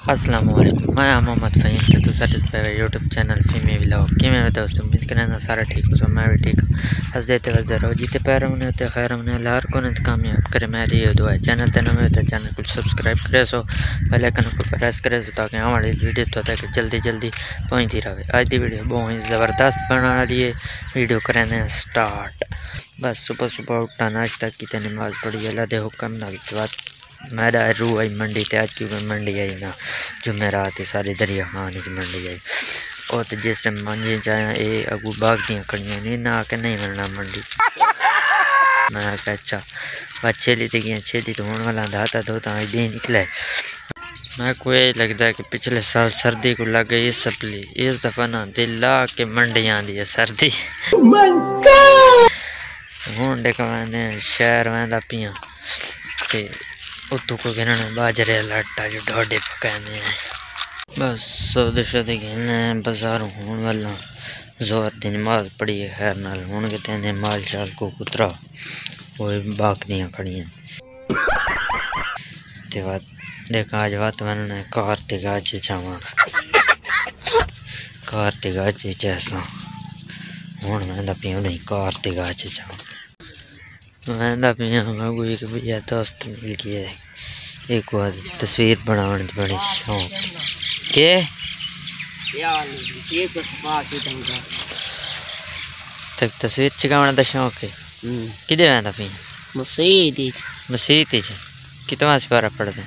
अस्सलाम वालेकुम, मैं मोहम्मद फ़हीम तो सर यूट्यूब चैनल फ़ीमी व्लॉग कि मैं दोस्तों उम्मीद करना सारा ठीक हो। मैं भी ठीक हंस देते वजह रहो जीते पैर हमने होते खैर हमने हर को कामयाब करे मेरी ये दुआ है। चैनल तेना में होता है चैनल कुछ सब्सक्राइब करे सो बेल आइकन को प्रेस करे सो ताकि हमारी वीडियो तो तक जल्दी जल्दी पहुँचती रहे। आज की वीडियो बहुत ही ज़बरदस्त बनाने वाली है। वीडियो करें स्टार्ट। बस सुबह सुबह उठा नाश्ता की नमाज़ पढ़ी अल्लाह दे हुक्म नाल मेरा रूह आई मंडी ते आज क्योंकि मंडी आई ना जुमेरात सारी दरिया खान मंडी आई और तो जिस टाइम मंजी चाहे ये अगू बाग दियाँ कड़ियाँ नहीं ना आके नहीं मिलना मंडी। मैं अच्छा बस छेली तो गया छेली तो होने वाला था तो दिन निकले। मैं को यही लगता है कि पिछले साल सर्दी को लग गई सपली इस दफ़ा ना दिल ला के मंडी आँदी है सर्दी हूँ देखो मैंने शहर वह पियाँ उतू को गिरने बाजरे लाटा जो ढोडे पकाने हैं। बस सौदे शौदे गिरने बाजार होने वाला जोर दिन नमाज पढ़ी है खैर नाल हूँ कहते माल शाल को कुतरा वो बाक दियाँ खड़ी ते बात देखा आज बात मैंने कार्तिक आज जावा कार्तिक आज जैसा हूँ मैं पिया नहीं कार्तिक आज जावा मैं पिया मैं एक भैया दोस्त मिल गया है एक बार तस्वीर बनाने की बड़ी शौक के तक तस्वीर चिकाने का शौक है किधर वैंदा पिया मसीत कितना सिपारा पढ़ते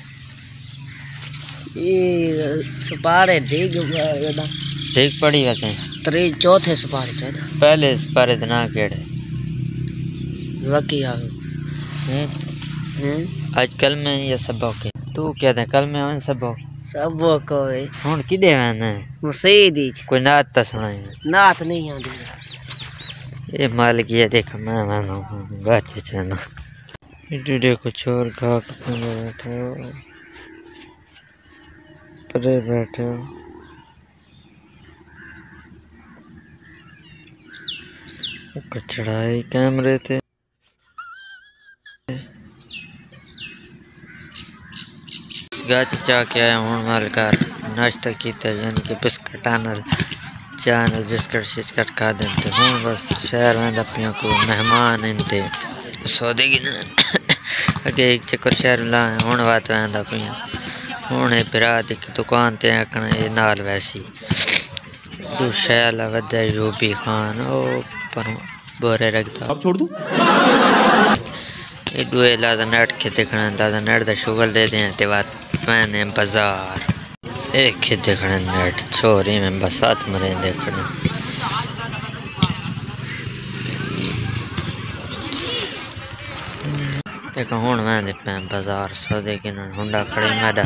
सिपारे ठीक पढ़ी वैसे त्री चौथे सिपारे पहले सिपारे के ना केड़े वकी आज कल में ये सबक है तू क्या था कल में सबक सबक हुन किदे वैन मसीद कोई नात तो सुनाई नात नहीं आती ये मालिक ये देख मैं मानो गाछ चना इधर देखो चोर घा बैठे परे बैठे कचड़ाई कैमरे थे गाछ चा के आया हूँ मालकार नाश्ता किया यानी कि बिस्किट आनल चानल बिस्किट शिस्किट खा देते हूँ। बस शहर में दपियों को मेहमान इनते सौदे की अगे एक चक्कर शहर लाए हूँ बात में दपियाँ हूँ बिरा की दुकान ते आखना ये नाल वैसी दो शैल वधे यूबी खान ओ पर बोरे रखता अब छोड़ दूँ ये दुए लादा नेट के देखना दादा नेट दा शुगर दे दें ते बात मैंने बाजार एक के देखने नेट छोरी में बसात मरे देखने देखो हूँ मैं देखते बाजार सौदे के हुंडा खड़े मैदा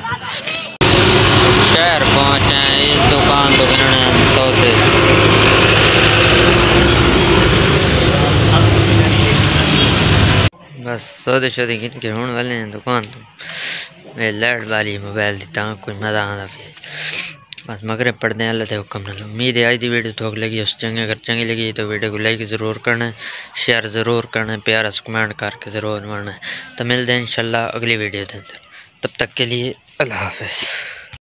शहर पहुँचे इस दुकान तो गिनने सौदे बस सौदे शौदे गिन के हूँ वाले दुकान तो मेरे लैड वाली मोबाइल दी तां कोई मज़ा आंदा पे बस मगरे पढ़ते हैं अल्लाह के हुक्म नाल। उम्मीद है आज की वीडियो थोक लगी उस चंगे अगर चंगी लगी तो वीडियो को लाइक ज़रूर करना है शेयर ज़रूर करना है प्यारा सा कमेंट करके ज़रूर मारना है। तो मिलते हैं इंशाल्लाह अगली वीडियो के अंदर तब तक के लिए अल्लाह हाफ़िज़।